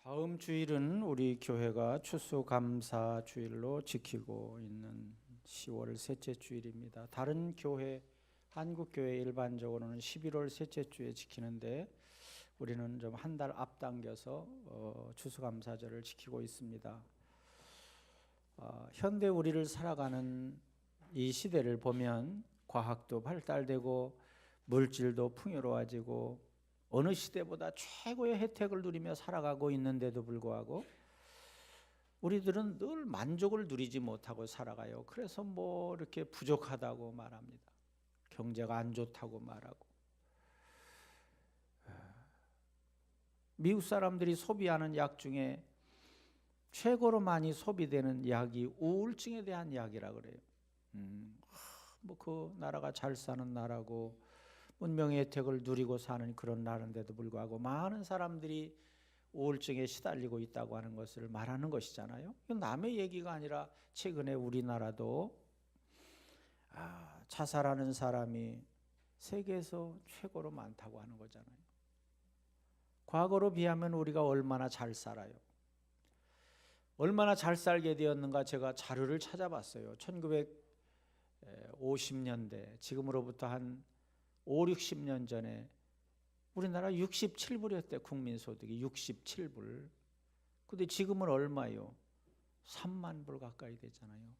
다음 주일은 우리 교회가 추수감사 주일로 지키고 있는 10월 셋째 주일입니다. 다른 교회, 한국교회 일반적으로는 11월 셋째 주에 지키는데 우리는 좀 한 달 앞당겨서 추수감사절을 지키고 있습니다. 현대 우리를 살아가는 이 시대를 보면 과학도 발달되고 물질도 풍요로워지고 어느 시대보다 최고의 혜택을 누리며 살아가고 있는데도 불구하고 우리들은 늘 만족을 누리지 못하고 살아가요. 그래서 뭐 이렇게 부족하다고 말합니다. 경제가 안 좋다고 말하고. 미국 사람들이 소비하는 약 중에 최고로 많이 소비되는 약이 우울증에 대한 약이라 그래요. 뭐 그 나라가 잘 사는 나라고 문명의 혜택을 누리고 사는 그런 나라인데도 불구하고 많은 사람들이 우울증에 시달리고 있다고 하는 것을 말하는 것이잖아요. 이건 남의 얘기가 아니라 최근에 우리나라도 자살하는 사람이 세계에서 최고로 많다고 하는 거잖아요. 과거로 비하면 우리가 얼마나 잘 살아요. 얼마나 잘 살게 되었는가 제가 자료를 찾아봤어요. 1950년대 지금으로부터 한 5, 60년 전에 우리나라 67불이었대. 국민소득이 67불. 근데 지금은 얼마요? 3만 불 가까이 되잖아요.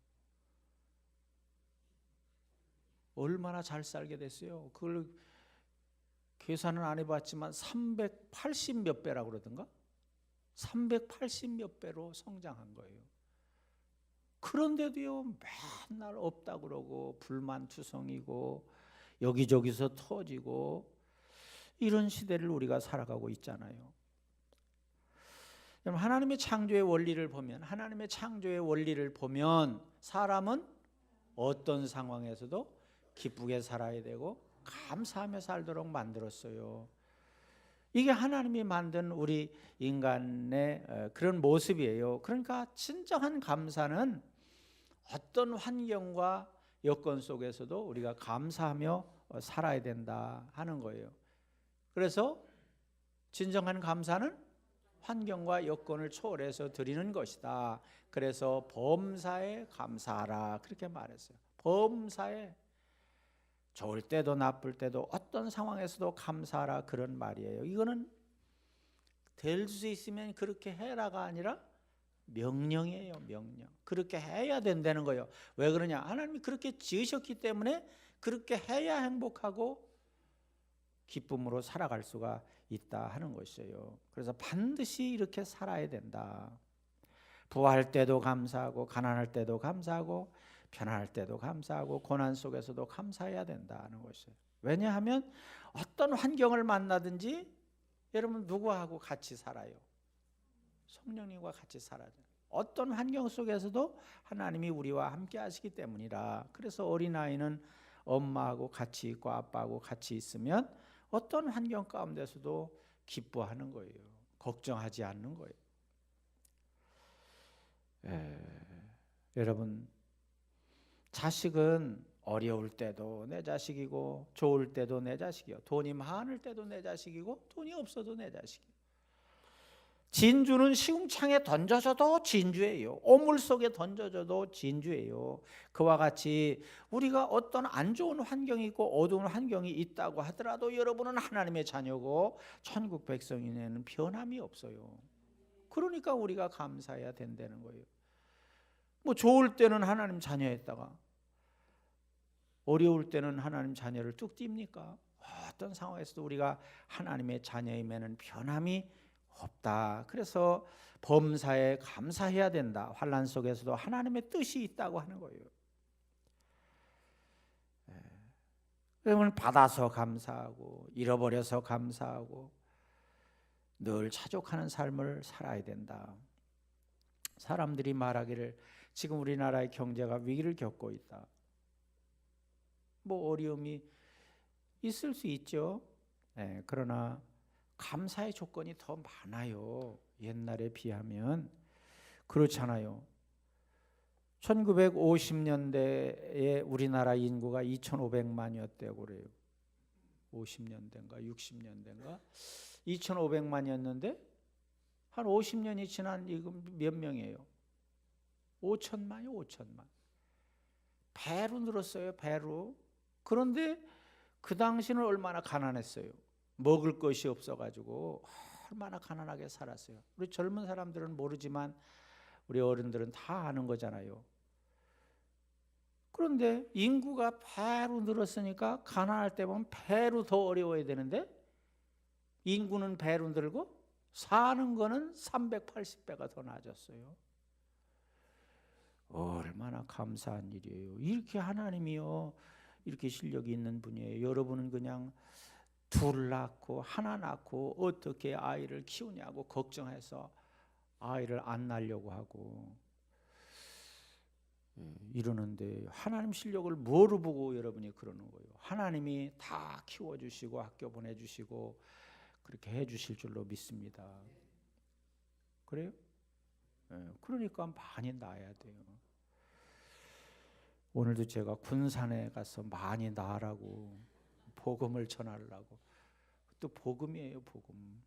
얼마나 잘 살게 됐어요. 그걸 계산은 안 해봤지만 380 몇 배라고 그러던가? 380 몇 배로 성장한 거예요. 그런데도요 맨날 없다 그러고 불만투성이고 여기저기서 터지고 이런 시대를 우리가 살아가고 있잖아요. 하나님의 창조의 원리를 보면 사람은 어떤 상황에서도 기쁘게 살아야 되고 감사하며 살도록 만들었어요. 이게 하나님이 만든 우리 인간의 그런 모습이에요. 그러니까 진정한 감사는 어떤 환경과 여건 속에서도 우리가 감사하며 살아야 된다 하는 거예요. 그래서 진정한 감사는 환경과 여건을 초월해서 드리는 것이다. 그래서 범사에 감사하라 그렇게 말했어요. 범사에 좋을 때도 나쁠 때도 어떤 상황에서도 감사하라 그런 말이에요. 이거는 될 수 있으면 그렇게 해라가 아니라 명령이에요. 명령. 그렇게 해야 된다는 거예요. 왜 그러냐? 하나님이 그렇게 지으셨기 때문에 그렇게 해야 행복하고 기쁨으로 살아갈 수가 있다 하는 것이에요. 그래서 반드시 이렇게 살아야 된다. 부할 때도 감사하고 가난할 때도 감사하고 편안할 때도 감사하고 고난 속에서도 감사해야 된다는 것이에요. 왜냐하면 어떤 환경을 만나든지 여러분 누구하고 같이 살아요? 성령님과 같이 살아요. 어떤 환경 속에서도 하나님이 우리와 함께 하시기 때문이라. 그래서 어린아이는 엄마하고 같이 있고 아빠하고 같이 있으면 어떤 환경 가운데서도 기뻐하는 거예요. 걱정하지 않는 거예요. 여러분 자식은 어려울 때도 내 자식이고 좋을 때도 내 자식이요. 돈이 많을 때도 내 자식이고 돈이 없어도 내 자식이요. 진주는 시궁창에 던져져도 진주예요. 오물 속에 던져져도 진주예요. 그와 같이 우리가 어떤 안 좋은 환경이 있고 어두운 환경이 있다고 하더라도 여러분은 하나님의 자녀고 천국 백성인에는 변함이 없어요. 그러니까 우리가 감사해야 된다는 거예요. 뭐 좋을 때는 하나님 자녀였다가 어려울 때는 하나님 자녀를 뚝 띱니까? 어떤 상황에서도 우리가 하나님의 자녀임에는 변함이 없다. 그래서 범사에 감사해야 된다. 환난 속에서도 하나님의 뜻이 있다고 하는 거예요. 그러면 받아서 감사하고 잃어버려서 감사하고 늘 차족하는 삶을 살아야 된다. 사람들이 말하기를 지금 우리나라의 경제가 위기를 겪고 있다. 뭐 어려움이 있을 수 있죠. 그러나 감사의 조건이 더 많아요. 옛날에 비하면. 그렇잖아요. 1950년대에 우리나라 인구가 2,500만이었대요. 그래요. 50년대인가 60년대인가 2,500만이었는데 한 50년이 지난 이거 몇 명이에요? 5천만이요, 5천만. 배로 늘었어요, 배로. 그런데 그 당시는 얼마나 가난했어요. 먹을 것이 없어가지고 얼마나 가난하게 살았어요. 우리 젊은 사람들은 모르지만 우리 어른들은 다 아는 거잖아요. 그런데 인구가 배로 늘었으니까 가난할 때 보면 배로 더 어려워야 되는데 인구는 배로 늘고 사는 거는 380배가 더 나아졌어요. 얼마나 감사한 일이에요. 이렇게 하나님이요, 이렇게 실력이 있는 분이에요. 여러분은 그냥 둘 낳고 하나 낳고 어떻게 아이를 키우냐고 걱정해서 아이를 안 낳으려고 하고 이러는데 하나님 실력을 뭐로 보고 여러분이 그러는 거예요? 하나님이 다 키워주시고 학교 보내주시고 그렇게 해주실 줄로 믿습니다. 그래요? 그러니까 많이 낳아야 돼요. 오늘도 제가 군산에 가서 많이 낳으라고 복음을 전하려고. 또 복음이에요, 복음.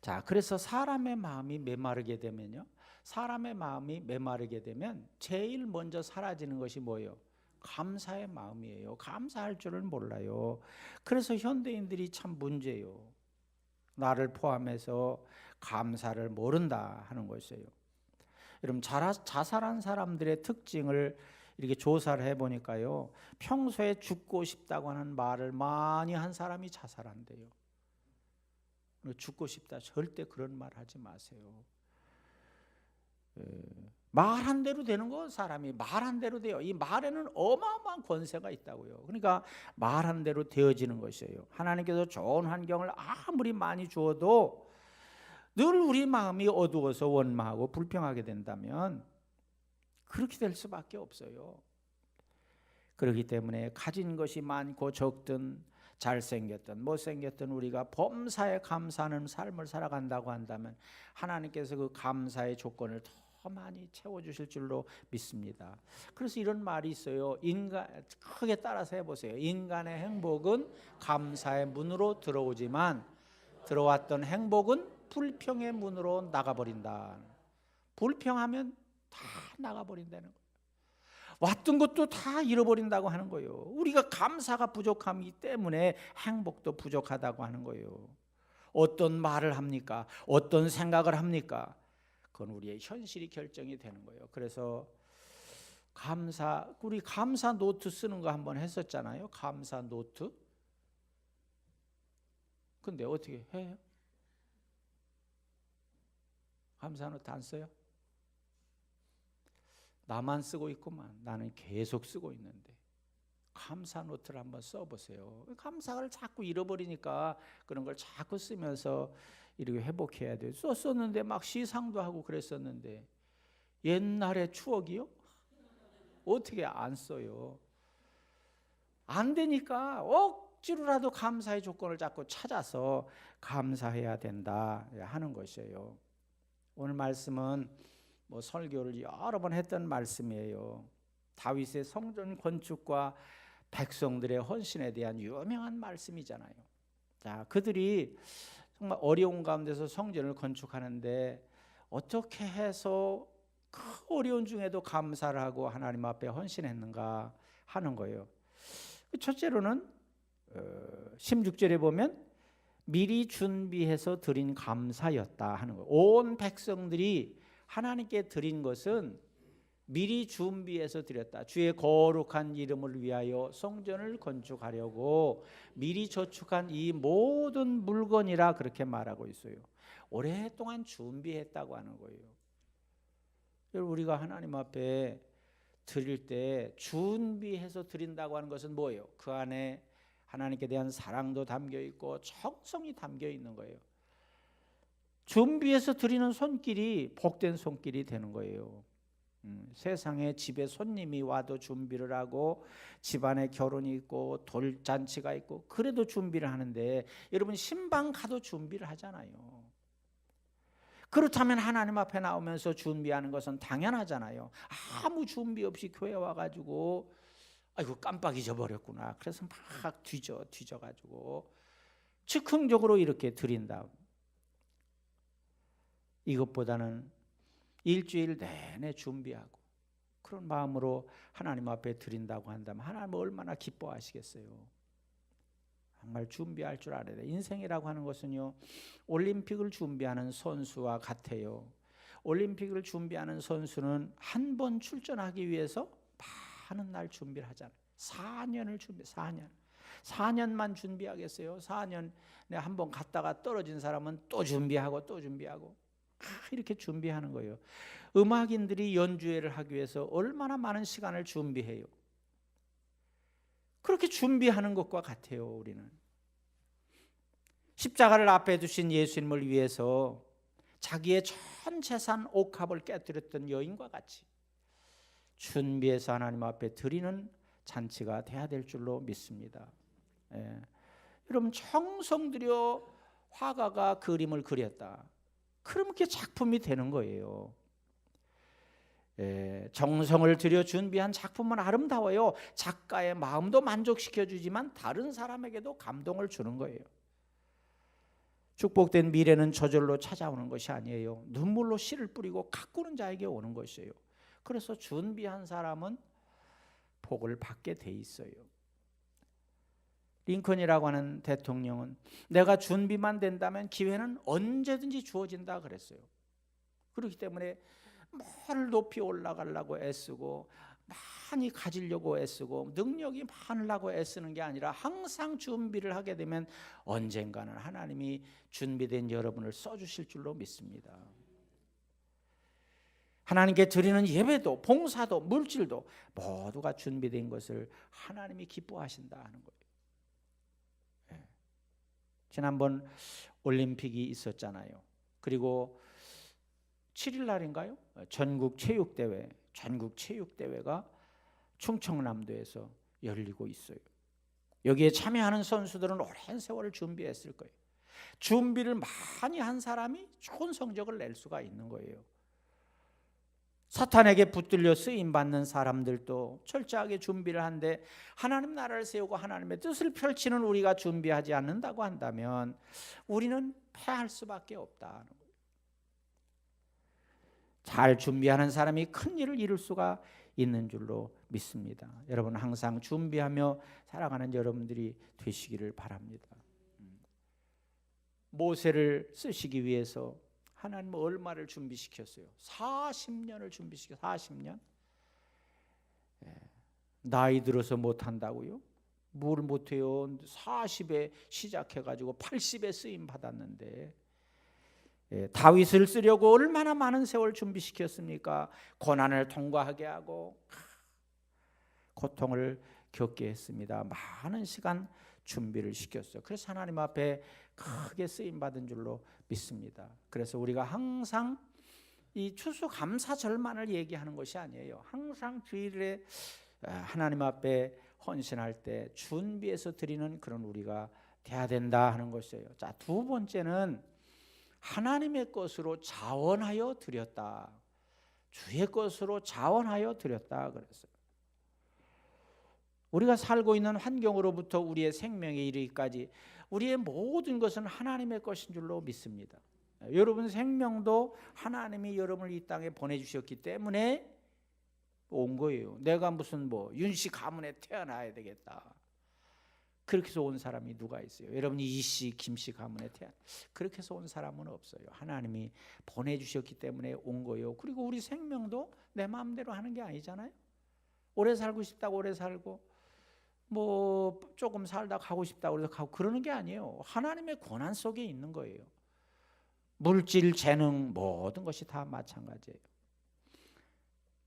자, 그래서 사람의 마음이 메마르게 되면요, 사람의 마음이 메마르게 되면 제일 먼저 사라지는 것이 뭐예요? 감사의 마음이에요. 감사할 줄을 몰라요. 그래서 현대인들이 참 문제예요. 나를 포함해서 감사를 모른다 하는 것이에요. 여러분, 자살한 사람들의 특징을 이렇게 조사를 해보니까요, 평소에 죽고 싶다고 하는 말을 많이 한 사람이 자살한대요. 죽고 싶다, 절대 그런 말 하지 마세요. 말한 대로 되는 거, 사람이 말한 대로 돼요. 이 말에는 어마어마한 권세가 있다고요. 그러니까 말한 대로 되어지는 것이에요. 하나님께서 좋은 환경을 아무리 많이 주어도 늘 우리 마음이 어두워서 원망하고 불평하게 된다면 그렇게 될 수밖에 없어요. 그렇기 때문에 가진 것이 많고 적든 잘생겼든 못생겼든 우리가 범사에 감사하는 삶을 살아간다고 한다면 하나님께서 그 감사의 조건을 더 많이 채워주실 줄로 믿습니다. 그래서 이런 말이 있어요. 인간, 크게 따라서 해보세요. 인간의 행복은 감사의 문으로 들어오지만 들어왔던 행복은 불평의 문으로 나가버린다. 불평하면 다 나가버린다는 거예요. 왔던 것도 다 잃어버린다고 하는 거예요. 우리가 감사가 부족하기 때문에 행복도 부족하다고 하는 거예요. 어떤 말을 합니까? 어떤 생각을 합니까? 그건 우리의 현실이 결정이 되는 거예요. 그래서 우리 감사 노트 쓰는 거 한번 했었잖아요. 감사 노트. 근데 어떻게 해요? 감사 노트 안 써요? 나만 쓰고 있구만. 나는 계속 쓰고 있는데. 감사 노트를 한번 써보세요. 감사를 자꾸 잃어버리니까 그런 걸 자꾸 쓰면서 이렇게 회복해야 돼요. 썼었는데 막 시상도 하고 그랬었는데 옛날의 추억이요? 어떻게 안 써요? 안 되니까 억지로라도 감사의 조건을 자꾸 찾아서 감사해야 된다 하는 것이에요. 오늘 말씀은 설교를 여러 번 했던 말씀이에요. 다윗의 성전 건축과 백성들의 헌신에 대한 유명한 말씀이잖아요. 자, 그들이 정말 어려운 가운데서 성전을 건축하는데 어떻게 해서 그 어려운 중에도 감사를 하고 하나님 앞에 헌신했는가 하는 거예요. 첫째로는 16절에 보면 미리 준비해서 드린 감사였다 하는 거예요. 온 백성들이 하나님께 드린 것은 미리 준비해서 드렸다. 주의 거룩한 이름을 위하여 성전을 건축하려고 미리 저축한 이 모든 물건이라 그렇게 말하고 있어요. 오랫동안 준비했다고 하는 거예요. 우리가 하나님 앞에 드릴 때 준비해서 드린다고 하는 것은 뭐예요? 그 안에 하나님께 대한 사랑도 담겨 있고 정성이 담겨 있는 거예요. 준비해서 드리는 손길이 복된 손길이 되는 거예요. 세상에 집에 손님이 와도 준비를 하고 집안에 결혼이 있고 돌잔치가 있고 그래도 준비를 하는데 여러분 신방 가도 준비를 하잖아요. 그렇다면 하나님 앞에 나오면서 준비하는 것은 당연하잖아요. 아무 준비 없이 교회 와가지고 아이고 깜빡 잊어버렸구나. 그래서 막 뒤져가지고 즉흥적으로 이렇게 드린다. 이것보다는 일주일 내내 준비하고 그런 마음으로 하나님 앞에 드린다고 한다면 하나님은 얼마나 기뻐하시겠어요. 정말 준비할 줄 알아야 돼. 인생이라고 하는 것은요, 올림픽을 준비하는 선수와 같아요. 올림픽을 준비하는 선수는 한 번 출전하기 위해서 많은 날 준비를 하잖아요. 4년을 준비, 4년만 준비하겠어요. 4년에 한 번 갔다가 떨어진 사람은 또 준비하고 또 준비하고 이렇게 준비하는 거예요. 음악인들이 연주회를 하기 위해서 얼마나 많은 시간을 준비해요. 그렇게 준비하는 것과 같아요. 우리는 십자가를 앞에 두신 예수님을 위해서 자기의 전 재산 옥합을 깨뜨렸던 여인과 같이 준비해서 하나님 앞에 드리는 잔치가 돼야 될 줄로 믿습니다. 여러분, 정성 들여 화가가 그림을 그렸다. 그러면 그게 작품이 되는 거예요. 정성을 들여 준비한 작품은 아름다워요. 작가의 마음도 만족시켜주지만 다른 사람에게도 감동을 주는 거예요. 축복된 미래는 저절로 찾아오는 것이 아니에요. 눈물로 씨를 뿌리고 가꾸는 자에게 오는 것이에요. 그래서 준비한 사람은 복을 받게 돼 있어요. 링컨이라고 하는 대통령은 내가 준비만 된다면 기회는 언제든지 주어진다 그랬어요. 그렇기 때문에 뭘 높이 올라가려고 애쓰고 많이 가지려고 애쓰고 능력이 많으려고 애쓰는 게 아니라 항상 준비를 하게 되면 언젠가는 하나님이 준비된 여러분을 써주실 줄로 믿습니다. 하나님께 드리는 예배도 봉사도 물질도 모두가 준비된 것을 하나님이 기뻐하신다 하는 거예요. 지난번 올림픽이 있었잖아요. 그리고 7일 날인가요? 전국 체육대회가 충청남도에서 열리고 있어요. 여기에 참여하는 선수들은 오랜 세월을 준비했을 거예요. 준비를 많이 한 사람이 좋은 성적을 낼 수가 있는 거예요. 사탄에게 붙들려 쓰임받는 사람들도 철저하게 준비를 한데 하나님 나라를 세우고 하나님의 뜻을 펼치는 우리가 준비하지 않는다고 한다면 우리는 패할 수밖에 없다는 거예요. 잘 준비하는 사람이 큰 일을 이룰 수가 있는 줄로 믿습니다. 여러분 항상 준비하며 살아가는 여러분들이 되시기를 바랍니다. 모세를 쓰시기 위해서 하나님은 얼마를 준비시켰어요? 40년을 준비시켰어요. 40년. 나이 들어서 못한다고요? 뭘 못해요? 40에 시작해가지고 80에 쓰임 받았는데 다윗을 쓰려고 얼마나 많은 세월 준비시켰습니까? 고난을 통과하게 하고 고통을 겪게 했습니다. 많은 시간 준비를 시켰어요. 그래서 하나님 앞에 크게 쓰임 받은 줄로 믿습니다. 그래서 우리가 항상 이 추수감사절만을 얘기하는 것이 아니에요. 항상 주일에 하나님 앞에 헌신할 때 준비해서 드리는 그런 우리가 돼야 된다 하는 것이에요. 자, 두 번째는 하나님의 것으로 자원하여 드렸다. 주의 것으로 자원하여 드렸다 그랬어요. 우리가 살고 있는 환경으로부터 우리의 생명에 이르기까지 우리의 모든 것은 하나님의 것인 줄로 믿습니다. 여러분 생명도 하나님이 여러분을 이 땅에 보내주셨기 때문에 온 거예요. 내가 무슨 윤씨 가문에 태어나야 되겠다. 그렇게 해서 온 사람이 누가 있어요? 여러분이 이씨, 김씨 가문에 그렇게 해서 온 사람은 없어요. 하나님이 보내주셨기 때문에 온 거예요. 그리고 우리 생명도 내 마음대로 하는 게 아니잖아요. 오래 살고 싶다고 오래 살고 조금 살다 가고 싶다고 그래서 가고 그러는 게 아니에요. 하나님의 권한 속에 있는 거예요. 물질, 재능 모든 것이 다 마찬가지예요.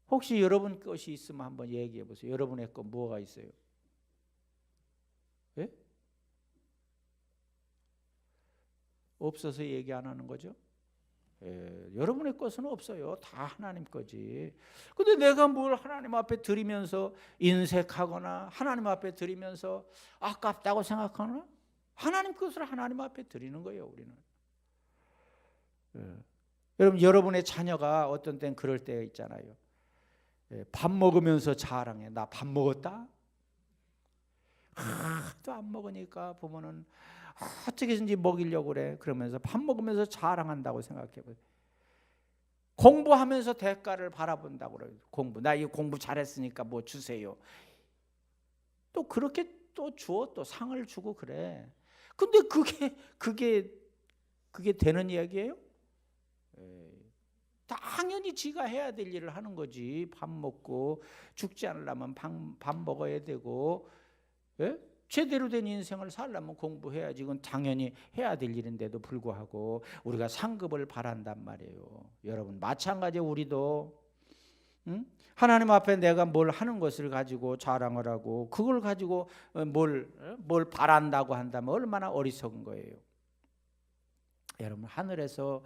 혹시 여러분 것이 있으면 한번 얘기해 보세요. 여러분의 것 뭐가 있어요? 예? 없어서 얘기 안 하는 거죠? 여러분의 것은 없어요. 다 하나님 거지. 근데 내가 뭘 하나님 앞에 드리면서 인색하거나 하나님 앞에 드리면서 아깝다고 생각하나? 하나님 것을 하나님 앞에 드리는 거예요. 우리는. 여러분 여러분의 자녀가 어떤 때는 그럴 때가 있잖아요. 밥 먹으면서 자랑해. 나 밥 먹었다? 또 안 먹으니까 부모는 어떻게든지 먹이려고 그래. 그러면서 밥 먹으면서 자랑한다고 생각해 보세요. 공부하면서 대가를 바라본다고 그래요. 나 이 공부 잘했으니까 뭐 주세요. 또 그렇게 또 주어 또 상을 주고 그래. 근데 그게 되는 이야기예요? 당연히 지가 해야 될 일을 하는 거지. 밥 먹고 죽지 않으려면 밥 먹어야 되고, 예? 제대로 된 인생을 살려면 공부해야지. 이건 당연히 해야 될 일인데도 불구하고 우리가 상급을 바란단 말이에요. 여러분 마찬가지로 우리도 하나님 앞에 내가 뭘 하는 것을 가지고 자랑을 하고 그걸 가지고 뭘 바란다고 한다면 얼마나 어리석은 거예요. 여러분 하늘에서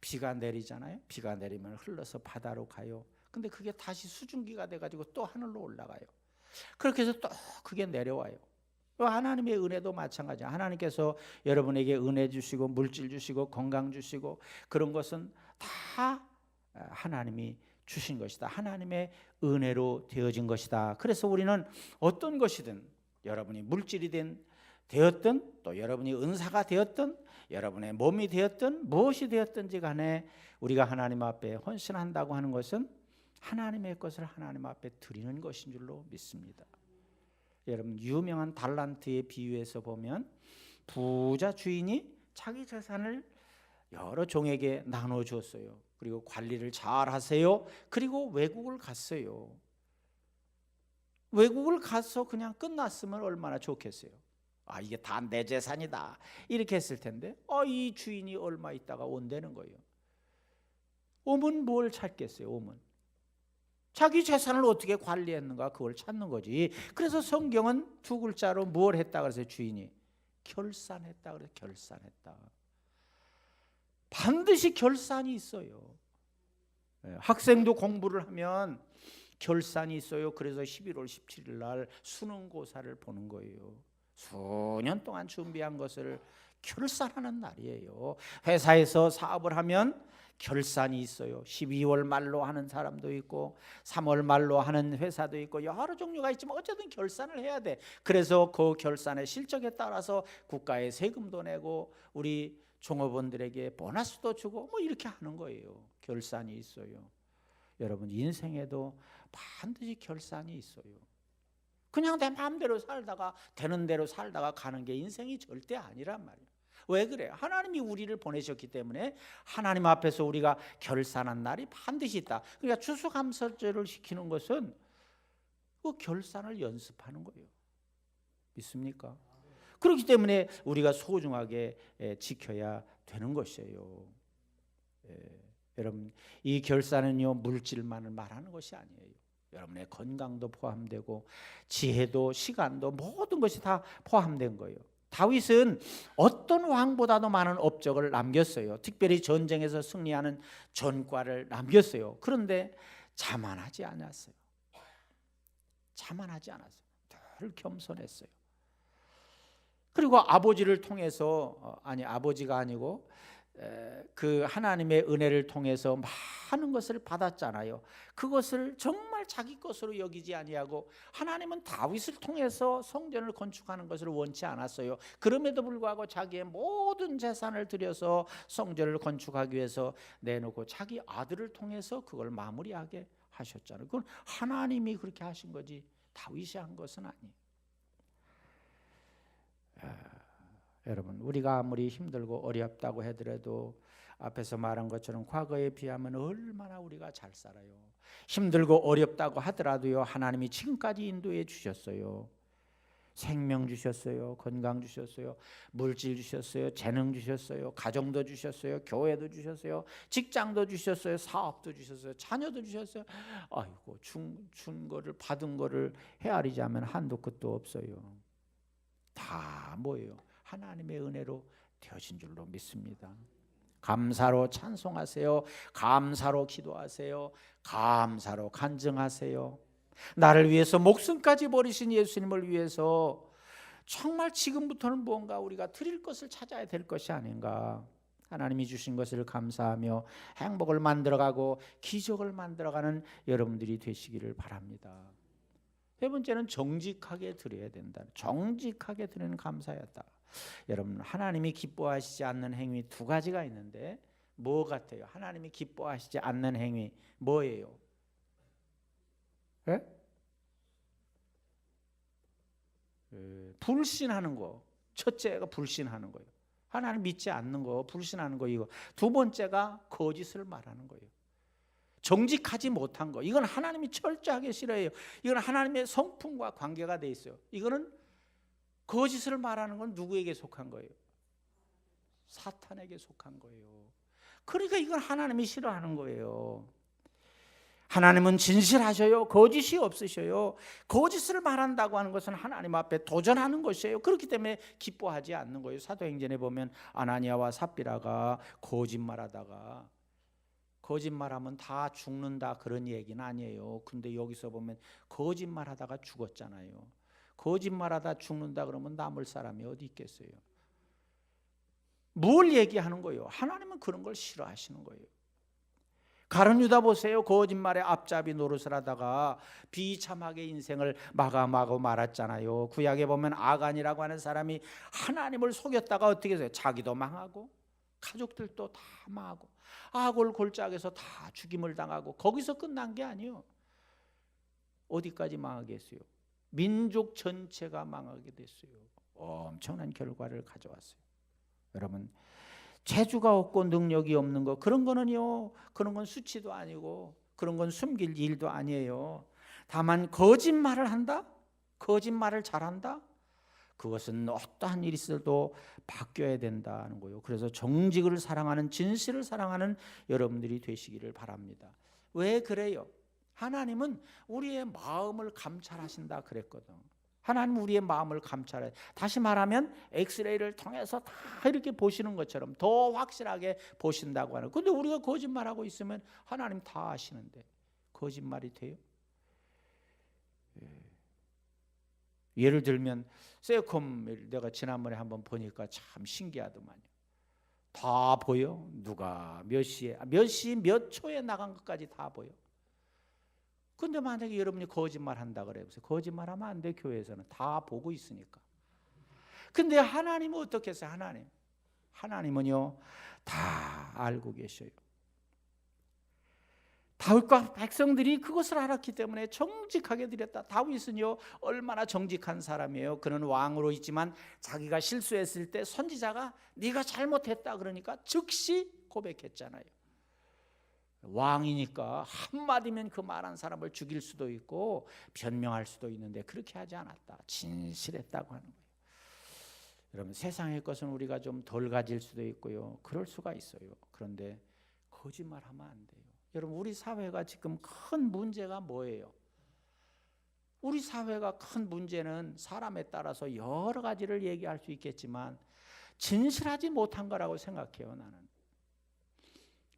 비가 내리잖아요. 비가 내리면 흘러서 바다로 가요. 근데 그게 다시 수증기가 돼가지고 또 하늘로 올라가요. 그렇게 해서 또 그게 내려와요. 하나님의 은혜도 마찬가지야. 하나님께서 여러분에게 은혜 주시고 물질 주시고 건강 주시고 그런 것은 다 하나님이 주신 것이다. 하나님의 은혜로 되어진 것이다. 그래서 우리는 어떤 것이든 여러분이 물질이 되었든 또 여러분이 은사가 되었든 여러분의 몸이 되었든 무엇이 되었든지 간에 우리가 하나님 앞에 헌신한다고 하는 것은 하나님의 것을 하나님 앞에 드리는 것인 줄로 믿습니다. 여러분 유명한 달란트의 비유에서 보면 부자 주인이 자기 재산을 여러 종에게 나눠 주었어요. 그리고 관리를 잘 하세요. 그리고 외국을 갔어요. 외국을 가서 그냥 끝났으면 얼마나 좋겠어요. 이게 다 내 재산이다 이렇게 했을 텐데 이 주인이 얼마 있다가 온다는 거예요. 오면 뭘 찾겠어요? 오면 자기 재산을 어떻게 관리했는가 그걸 찾는 거지. 그래서 성경은 두 글자로 뭘 했다 그래서 주인이 결산했다 그래서 결산했다. 반드시 결산이 있어요. 학생도 공부를 하면 결산이 있어요. 그래서 11월 17일 날 수능고사를 보는 거예요. 수년 동안 준비한 것을 결산하는 날이에요. 회사에서 사업을 하면 결산이 있어요. 12월 말로 하는 사람도 있고 3월 말로 하는 회사도 있고 여러 종류가 있지만 어쨌든 결산을 해야 돼. 그래서 그 결산의 실적에 따라서 국가에 세금도 내고 우리 종업원들에게 보너스도 주고 뭐 이렇게 하는 거예요. 결산이 있어요. 여러분 인생에도 반드시 결산이 있어요. 그냥 내 마음대로 살다가 되는 대로 살다가 가는 게 인생이 절대 아니란 말이에요. 왜 그래요? 하나님이 우리를 보내셨기 때문에 하나님 앞에서 우리가 결산한 날이 반드시 있다. 그러니까 추수감사절을 시키는 것은 그 결산을 연습하는 거예요. 믿습니까? 그렇기 때문에 우리가 소중하게 지켜야 되는 것이에요. 여러분 이 결산은요 물질만을 말하는 것이 아니에요. 여러분의 건강도 포함되고 지혜도 시간도 모든 것이 다 포함된 거예요. 다윗은 어떤 왕보다도 많은 업적을 남겼어요. 특별히 전쟁에서 승리하는 전과를 남겼어요. 그런데 자만하지 않았어요. 늘 겸손했어요. 그리고 아버지를 통해서 아버지가 아니고 그 하나님의 은혜를 통해서 많은 것을 받았잖아요. 그것을 정말 자기 것으로 여기지 아니하고 하나님은 다윗을 통해서 성전을 건축하는 것을 원치 않았어요. 그럼에도 불구하고 자기의 모든 재산을 들여서 성전을 건축하기 위해서 내놓고 자기 아들을 통해서 그걸 마무리하게 하셨잖아요. 그건 하나님이 그렇게 하신 거지 다윗이 한 것은 아니에요. 여러분 우리가 아무리 힘들고 어렵다고 하더라도 앞에서 말한 것처럼 과거에 비하면 얼마나 우리가 잘 살아요. 힘들고 어렵다고 하더라도요 하나님이 지금까지 인도해 주셨어요. 생명 주셨어요. 건강 주셨어요. 물질 주셨어요. 재능 주셨어요. 가정도 주셨어요. 교회도 주셨어요. 직장도 주셨어요. 사업도 주셨어요. 자녀도 주셨어요. 아이고 준 거를 받은 거를 헤아리자면 한도 끝도 없어요. 다 뭐예요? 하나님의 은혜로 되어진 줄로 믿습니다. 감사로 찬송하세요. 감사로 기도하세요. 감사로 간증하세요. 나를 위해서 목숨까지 버리신 예수님을 위해서 정말 지금부터는 뭔가 우리가 드릴 것을 찾아야 될 것이 아닌가. 하나님이 주신 것을 감사하며 행복을 만들어가고 기적을 만들어가는 여러분들이 되시기를 바랍니다. 세 번째는 정직하게 드려야 된다. 정직하게 드리는 감사였다. 여러분 하나님이 기뻐하시지 않는 행위 두 가지가 있는데 뭐 같아요? 하나님이 기뻐하시지 않는 행위 뭐예요? 예? 불신하는 거. 첫째가 불신하는 거예요. 하나님 믿지 않는 거, 불신하는 거 이거. 두 번째가 거짓을 말하는 거예요. 정직하지 못한 거. 이건 하나님이 철저하게 싫어해요. 이건 하나님의 성품과 관계가 돼 있어요. 이거는 거짓을 말하는 건 누구에게 속한 거예요? 사탄에게 속한 거예요. 그러니까 이건 하나님이 싫어하는 거예요. 하나님은 진실하셔요. 거짓이 없으셔요. 거짓을 말한다고 하는 것은 하나님 앞에 도전하는 것이에요. 그렇기 때문에 기뻐하지 않는 거예요. 사도행전에 보면 아나니아와 삽비라가 거짓말하다가, 거짓말하면 다 죽는다 그런 얘기는 아니에요. 근데 여기서 보면 거짓말하다가 죽었잖아요. 거짓말하다 죽는다 그러면 남을 사람이 어디 있겠어요? 뭘 얘기하는 거예요? 하나님은 그런 걸 싫어하시는 거예요. 가룟 유다 보세요. 거짓말에 앞잡이 노릇을 하다가 비참하게 인생을 마감하고 말았잖아요. 구약에 보면 아간이라고 하는 사람이 하나님을 속였다가 어떻게 해서요? 자기도 망하고 가족들도 다 망하고 아골 골짜기에서 다 죽임을 당하고, 거기서 끝난 게 아니에요. 어디까지 망하겠어요? 민족 전체가 망하게 됐어요. 엄청난 결과를 가져왔어요. 여러분, 재주가 없고 능력이 없는 거, 그런 거는요, 그런 건 수치도 아니고 그런 건 숨길 일도 아니에요. 다만 거짓말을 한다? 거짓말을 잘한다? 그것은 어떠한 일이 있어도 바뀌어야 된다는 거예요. 그래서 정직을 사랑하는, 진실을 사랑하는 여러분들이 되시기를 바랍니다. 왜 그래요? 하나님은 우리의 마음을 감찰하신다 그랬거든. 하나님은 우리의 마음을 감찰해. 다시 말하면 엑스레이를 통해서 다 이렇게 보시는 것처럼 더 확실하게 보신다고 하는. 근데 우리가 거짓말하고 있으면 하나님 다 아시는데 거짓말이 돼요? 예를 들면 세콤을 내가 지난번에 한번 보니까 참 신기하더만요. 다 보여. 누가 몇 시에, 몇 시 몇 초에 나간 것까지 다 보여. 근데 만약에 여러분이 거짓말 한다 그래요. 거짓말하면 안 돼. 교회에서는 다 보고 있으니까. 근데 하나님은 어떻게 했어요? 하나님은요 다 알고 계셔요. 다윗과 백성들이 그것을 알았기 때문에 정직하게 드렸다. 다윗은요 얼마나 정직한 사람이에요. 그는 왕으로 있지만 자기가 실수했을 때 선지자가 네가 잘못했다 그러니까 즉시 고백했잖아요. 왕이니까 한마디면 그 말한 사람을 죽일 수도 있고 변명할 수도 있는데 그렇게 하지 않았다. 진실했다고 하는 거예요. 여러분, 세상의 것은 우리가 좀 덜 가질 수도 있고요. 그럴 수가 있어요. 그런데 거짓말하면 안 돼요. 여러분, 우리 사회가 지금 큰 문제가 뭐예요? 우리 사회가 큰 문제는 사람에 따라서 여러 가지를 얘기할 수 있겠지만 진실하지 못한 거라고 생각해요. 나는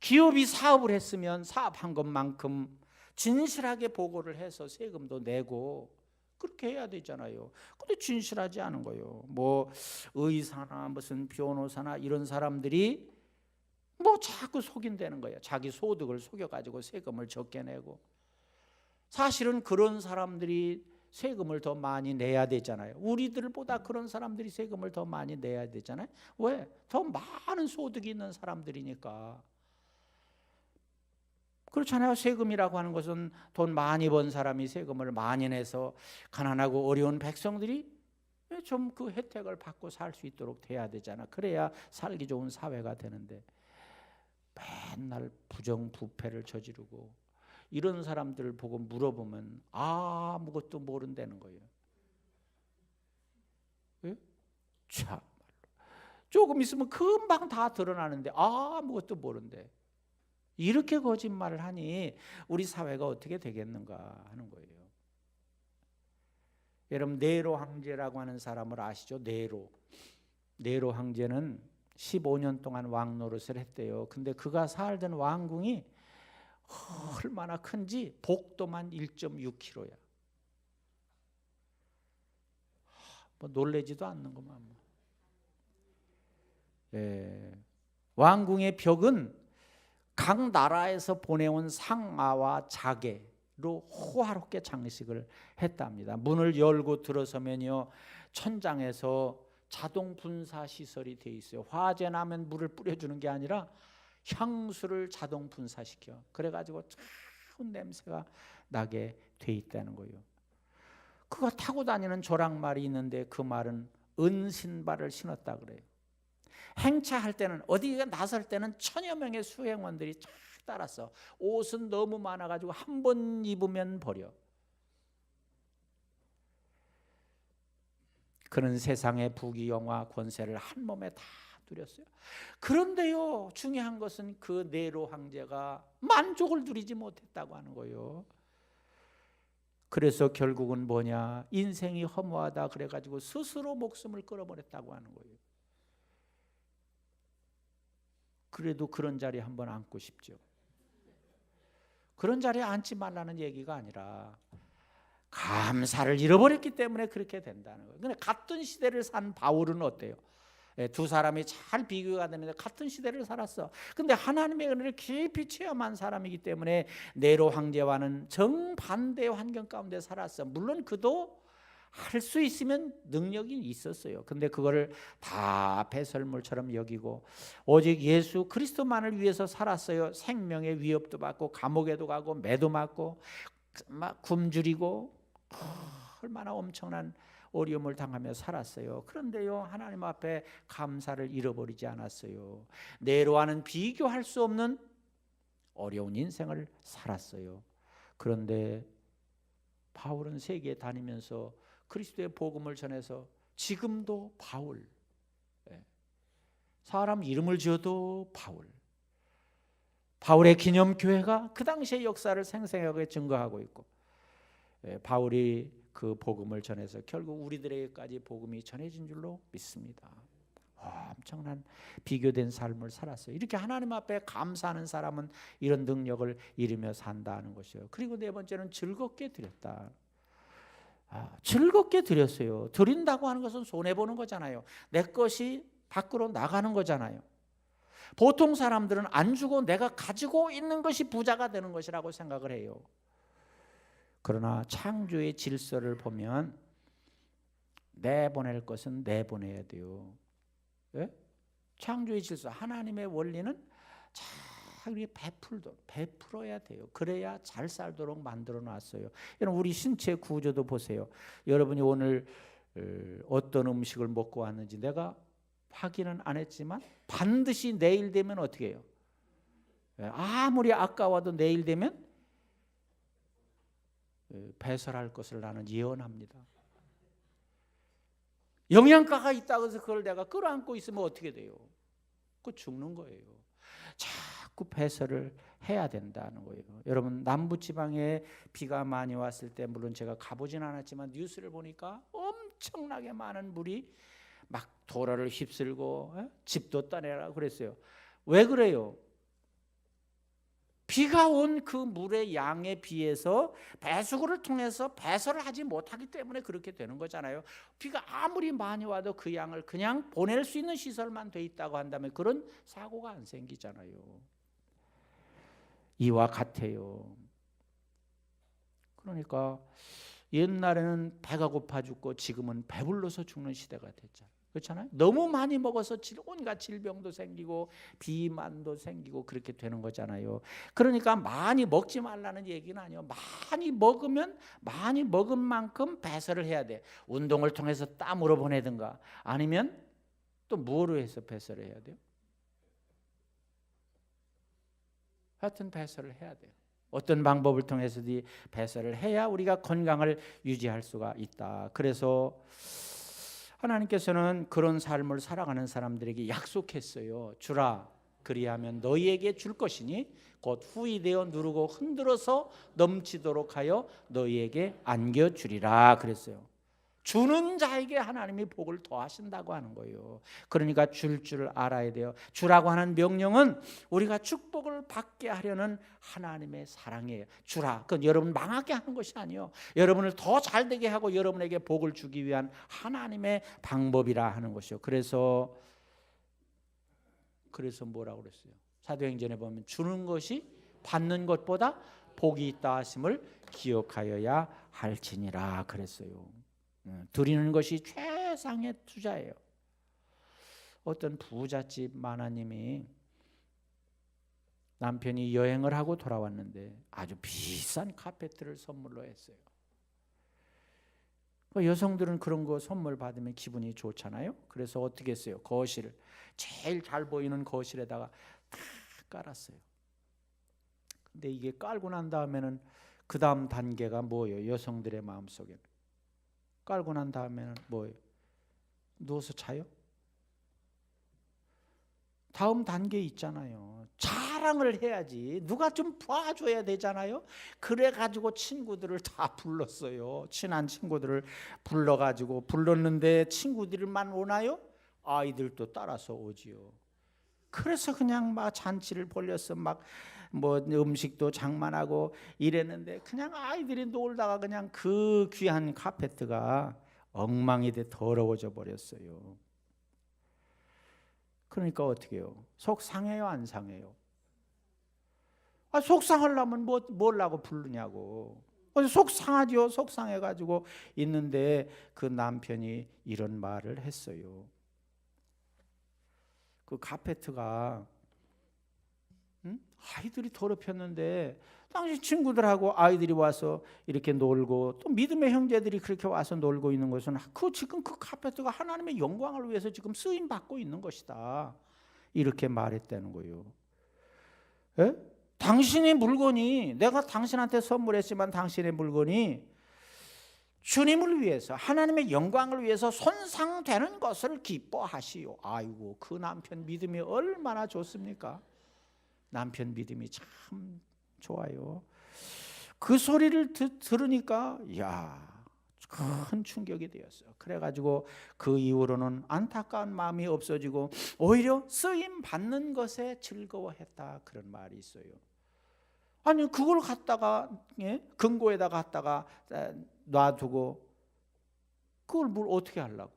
기업이 사업을 했으면 사업한 것만큼 진실하게 보고를 해서 세금도 내고 그렇게 해야 되잖아요. 근데 진실하지 않은 거예요. 뭐 의사나 무슨 변호사나 이런 사람들이 뭐 자꾸 속인다는 거예요. 자기 소득을 속여가지고 세금을 적게 내고. 사실은 그런 사람들이 세금을 더 많이 내야 되잖아요. 우리들보다 그런 사람들이 세금을 더 많이 내야 되잖아요. 왜? 더 많은 소득이 있는 사람들이니까. 그렇잖아요. 세금이라고 하는 것은 돈 많이 번 사람이 세금을 많이 내서 가난하고 어려운 백성들이 좀 그 혜택을 받고 살 수 있도록 돼야 되잖아. 그래야 살기 좋은 사회가 되는데 맨날 부정부패를 저지르고 이런 사람들을 보고 물어보면 아무것도 모른다는 거예요. 예? 참, 조금 있으면 금방 다 드러나는데 아무것도 모른대. 이렇게 거짓말을 하니 우리 사회가 어떻게 되겠는가 하는 거예요. 여러분, 네로 황제라고 하는 사람을 아시죠? 네로 황제는 15년 동안 왕 노릇을 했대요. 근데 그가 살던 왕궁이 얼마나 큰지 복도만 1.6km야. 뭐 놀래지도 않는구만. 예. 왕궁의 벽은 각 나라에서 보내온 상아와 자개로 호화롭게 장식을 했답니다. 문을 열고 들어서면요 천장에서 자동 분사 시설이 돼 있어요. 화재 나면 물을 뿌려주는 게 아니라 향수를 자동 분사시켜. 그래가지고 차운 냄새가 나게 돼 있다는 거예요. 그거 타고 다니는 조랑말이 있는데 그 말은 은신발을 신었다 그래요. 행차할 때는 어디가 나설 때는 천여 명의 수행원들이 쫙 따라서 옷은 너무 많아가지고 한 번 입으면 버려. 그는 세상의 부귀영화 권세를 한 몸에 다 누렸어요. 그런데요, 중요한 것은 그 네로 황제가 만족을 누리지 못했다고 하는 거예요. 그래서 결국은 뭐냐, 인생이 허무하다 그래가지고 스스로 목숨을 끊어버렸다고 하는 거예요. 그래도 그런 자리에 한번 앉고 싶죠. 그런 자리에 앉지 말라는 얘기가 아니라 감사를 잃어버렸기 때문에 그렇게 된다는 거예요. 근데 같은 시대를 산 바울은 어때요? 두 사람이 잘 비교가 되는데 같은 시대를 살았어. 근데 하나님의 은혜를 깊이 체험한 사람이기 때문에 네로 황제와는 정반대의 환경 가운데 살았어. 물론 그도 할 수 있으면 능력이 있었어요. 근데 그거를 다 배설물처럼 여기고 오직 예수 그리스도만을 위해서 살았어요. 생명의 위협도 받고 감옥에도 가고 매도 맞고 막 굶주리고 얼마나 엄청난 어려움을 당하며 살았어요. 그런데요, 하나님 앞에 감사를 잃어버리지 않았어요. 네로와는 비교할 수 없는 어려운 인생을 살았어요. 그런데 바울은 세계에 다니면서 그리스도의 복음을 전해서 지금도 바울, 사람 이름을 지어도 바울의 기념교회가 그 당시의 역사를 생생하게 증거하고 있고, 바울이 그 복음을 전해서 결국 우리들에게까지 복음이 전해진 줄로 믿습니다. 엄청난 비교된 삶을 살았어요. 이렇게 하나님 앞에 감사하는 사람은 이런 능력을 이루며 산다는 것이요. 그리고 네 번째는 즐겁게 드렸다. 즐겁게 드렸어요. 드린다고 하는 것은 손해보는 거잖아요. 내 것이 밖으로 나가는 거잖아요. 보통 사람들은 안 주고 내가 가지고 있는 것이 부자가 되는 것이라고 생각을 해요. 그러나 창조의 질서를 보면 내보낼 것은 내보내야 돼요. 예? 창조의 질서, 하나님의 원리는 잘 베풀어야 돼요. 그래야 잘 살도록 만들어 놨어요. 여러분, 우리 신체 구조도 보세요. 여러분이 오늘 어떤 음식을 먹고 왔는지 내가 확인은 안 했지만 반드시 내일 되면 어떻게 해요? 아무리 아까워도 내일 되면 배설할 것을 나는 예언합니다. 영양가가 있다고 해서 그걸 내가 끌어안고 있으면 어떻게 돼요? 그거 죽는 거예요. 자꾸 배설을 해야 된다는 거예요. 여러분, 남부지방에 비가 많이 왔을 때, 물론 제가 가보진 않았지만 뉴스를 보니까 엄청나게 많은 물이 막 도로를 휩쓸고 집도 떠내라 그랬어요. 왜 그래요? 비가 온 그 물의 양에 비해서 배수구를 통해서 배설을 하지 못하기 때문에 그렇게 되는 거잖아요. 비가 아무리 많이 와도 그 양을 그냥 보낼 수 있는 시설만 돼 있다고 한다면 그런 사고가 안 생기잖아요. 이와 같아요. 그러니까 옛날에는 배가 고파 죽고 지금은 배불러서 죽는 시대가 됐잖아요. 그렇잖아요. 너무 많이 먹어서 온갖 질병도 생기고 비만도 생기고 그렇게 되는 거잖아요. 그러니까 많이 먹지 말라는 얘기는 아니에요. 많이 먹으면 많이 먹은 만큼 배설을 해야 돼. 운동을 통해서 땀으로 보내든가 아니면 또 뭐로 해서 배설을 해야 돼요? 하여튼 배설을 해야 돼요. 어떤 방법을 통해서든지 배설을 해야 우리가 건강을 유지할 수가 있다. 그래서 하나님께서는 그런 삶을 살아가는 사람들에게 약속했어요. 주라, 그리하면 너희에게 줄 것이니 곧 후히 되어 누르고 흔들어서 넘치도록 하여 너희에게 안겨주리라 그랬어요. 주는 자에게 하나님이 복을 더하신다고 하는 거예요. 그러니까 줄 줄 알아야 돼요. 주라고 하는 명령은 우리가 축복을 받게 하려는 하나님의 사랑이에요. 주라, 그건 여러분 망하게 하는 것이 아니에요. 여러분을 더 잘되게 하고 여러분에게 복을 주기 위한 하나님의 방법이라 하는 것이요. 그래서 뭐라고 그랬어요? 사도행전에 보면 주는 것이 받는 것보다 복이 있다 하심을 기억하여야 할지니라 그랬어요. 드리는 것이 최상의 투자예요. 어떤 부잣집 마나님이 남편이 여행을 하고 돌아왔는데 아주 비싼 카페트를 선물로 했어요. 여성들은 그런 거 선물 받으면 기분이 좋잖아요. 그래서 어떻게 했어요? 거실, 제일 잘 보이는 거실에다가 다 깔았어요. 근데 이게 깔고 난 다음에는 그 다음 단계가 뭐예요? 여성들의 마음속에는 깔고 난 다음에는 뭐예요? 누워서 자요? 다음 단계 있잖아요. 자랑을 해야지. 누가 좀 봐줘야 되잖아요. 그래가지고 친구들을 다 불렀어요. 친한 친구들을 불러가지고 불렀는데 친구들만 오나요? 아이들도 따라서 오지요. 그래서 그냥 막 잔치를 벌렸어. 막 뭐 음식도 장만하고 이랬는데 그냥 아이들이 놀다가 그냥 그 귀한 카페트가 엉망이 돼 더러워져 버렸어요. 그러니까 어떻게 해요? 속 상해요, 안 상해요? 속 상하려면 뭘 하고 부르냐고. 속 상하죠. 속 상해가지고 있는데 그 남편이 이런 말을 했어요. 그 카페트가 아이들이 더럽혔는데 당신 친구들하고 아이들이 와서 이렇게 놀고 또 믿음의 형제들이 그렇게 와서 놀고 있는 것은 지금 그 카페트가 하나님의 영광을 위해서 지금 쓰임 받고 있는 것이다. 이렇게 말했다는 거예요. 에? 당신의 물건이 내가 당신한테 선물했지만 당신의 물건이 주님을 위해서 하나님의 영광을 위해서 손상되는 것을 기뻐하시오. 아이고 그 남편 믿음이 얼마나 좋습니까? 남편 믿음이 참 좋아요. 그 소리를 들으니까 큰 충격이 되었어요. 그래가지고 그 이후로는 안타까운 마음이 없어지고 오히려 쓰임 받는 것에 즐거워했다 그런 말이 있어요. 아니 그걸 갖다가 금고에다 갖다가 놔두고 그걸 뭘 어떻게 하려고?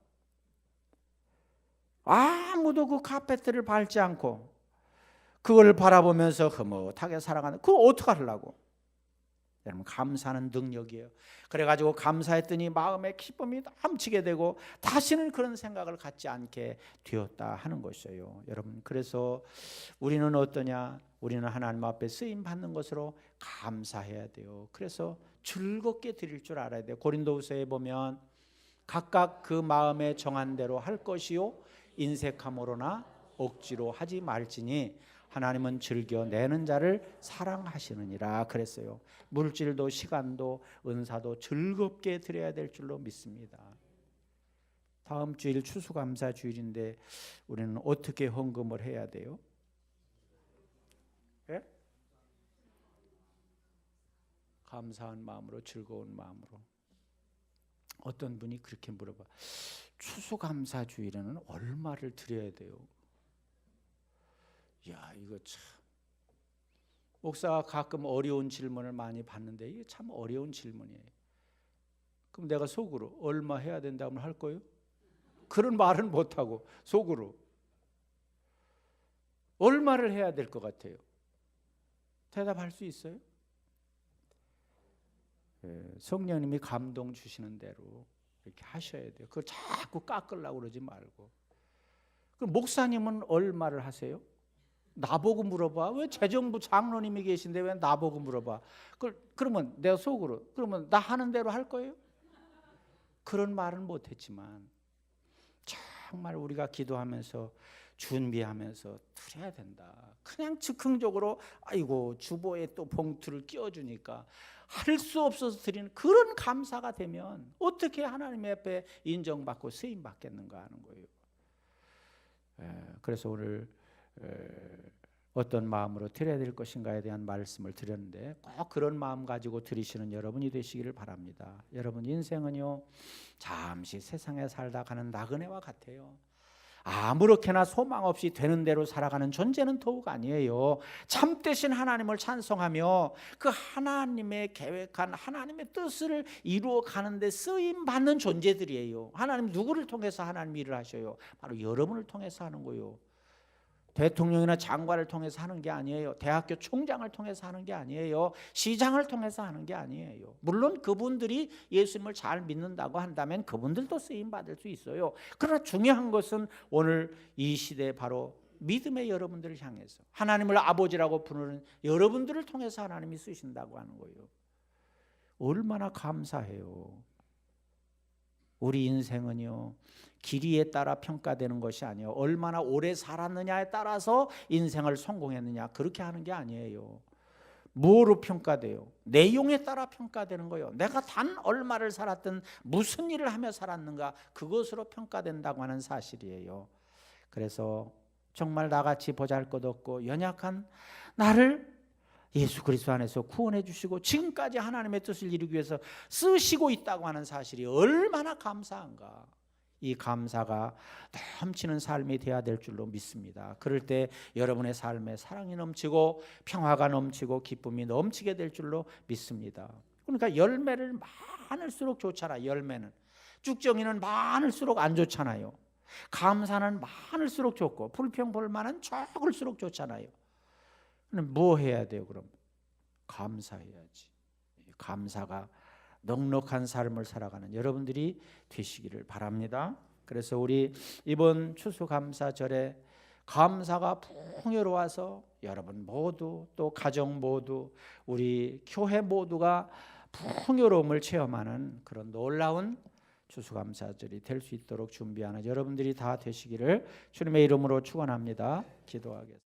아무도 그 카페트를 밟지 않고 그걸 바라보면서 흐뭇하게 살아가는 그걸 어떻게 하려고? 여러분 감사하는 능력이에요. 그래가지고 감사했더니 마음의 기쁨이 넘치게 되고 다시는 그런 생각을 갖지 않게 되었다 하는 것이에요. 여러분 그래서 우리는 어떠냐? 우리는 하나님 앞에 쓰임 받는 것으로 감사해야 돼요. 그래서 즐겁게 드릴 줄 알아야 돼요. 고린도후서에 보면 각각 그 마음에 정한 대로 할 것이요 인색함으로나 억지로 하지 말지니 하나님은 즐겨 내는 자를 사랑하시느니라 그랬어요. 물질도 시간도 은사도 즐겁게 드려야 될 줄로 믿습니다. 다음 주일 추수감사 주일인데 우리는 어떻게 헌금을 해야 돼요? 예? 감사한 마음으로 즐거운 마음으로. 어떤 분이 그렇게 물어봐. 추수감사 주일에는 얼마를 드려야 돼요? 이거 참 목사가 가끔 어려운 질문을 많이 받는데 이게 참 어려운 질문이에요. 그럼 내가 속으로 얼마 해야 된다면 할 거예요? 그런 말은 못하고 속으로 얼마를 해야 될 것 같아요? 대답할 수 있어요? 성령님이 감동 주시는 대로 이렇게 하셔야 돼요. 그걸 자꾸 깎으려고 그러지 말고. 그럼 목사님은 얼마를 하세요? 나보고 물어봐. 왜 재정부 장로님이 계신데 왜 나보고 물어봐? 그러면 내가 속으로 그러면 나 하는 대로 할 거예요? 그런 말은 못했지만 정말 우리가 기도하면서 준비하면서 드려야 된다. 그냥 즉흥적으로 아이고 주보에 또 봉투를 끼워주니까 할 수 없어서 드리는 그런 감사가 되면 어떻게 하나님 앞에 인정받고 쓰임 받겠는가 하는 거예요. 그래서 오늘 어떤 마음으로 드려야 될 것인가에 대한 말씀을 드렸는데 꼭 그런 마음 가지고 드리시는 여러분이 되시기를 바랍니다. 여러분 인생은요 잠시 세상에 살다 가는 나그네와 같아요. 아무렇게나 소망 없이 되는 대로 살아가는 존재는 더욱 아니에요. 참되신 하나님을 찬송하며 그 하나님의 계획한 하나님의 뜻을 이루어 가는데 쓰임 받는 존재들이에요. 하나님 누구를 통해서 하나님 일을 하셔요? 바로 여러분을 통해서 하는 거예요. 대통령이나 장관을 통해서 하는 게 아니에요. 대학교 총장을 통해서 하는 게 아니에요. 시장을 통해서 하는 게 아니에요. 물론 그분들이 예수님을 잘 믿는다고 한다면 그분들도 쓰임 받을 수 있어요. 그러나 중요한 것은 오늘 이 시대에 바로 믿음의 여러분들을 향해서 하나님을 아버지라고 부르는 여러분들을 통해서 하나님이 쓰신다고 하는 거예요. 얼마나 감사해요. 우리 인생은요, 길이에 따라 평가되는 것이 아니에요. 얼마나 오래 살았느냐에 따라서 인생을 성공했느냐, 그렇게 하는 게 아니에요. 뭐로 평가돼요? 내용에 따라 평가되는 거예요. 내가 단 얼마를 살았든 무슨 일을 하며 살았는가, 그것으로 평가된다고 하는 사실이에요. 그래서 정말 나같이 보잘것없고 연약한 나를 예수 그리스도 안에서 구원해 주시고 지금까지 하나님의 뜻을 이루기 위해서 쓰시고 있다고 하는 사실이 얼마나 감사한가. 이 감사가 넘치는 삶이 되어야 될 줄로 믿습니다. 그럴 때 여러분의 삶에 사랑이 넘치고 평화가 넘치고 기쁨이 넘치게 될 줄로 믿습니다. 그러니까 열매를 많을수록 좋잖아요. 열매는 쭉정이는 많을수록 안 좋잖아요. 감사는 많을수록 좋고 불평불만은 적을수록 좋잖아요. 그럼 뭐 해야 돼요? 그럼 감사해야지. 감사가 넉넉한 삶을 살아가는 여러분들이 되시기를 바랍니다. 그래서 우리 이번 추수감사절에 감사가 풍요로워서 여러분 모두 또 가정 모두 우리 교회 모두가 풍요로움을 체험하는 그런 놀라운 추수감사절이 될 수 있도록 준비하는 여러분들이 다 되시기를 주님의 이름으로 축원합니다. 기도하겠습니다.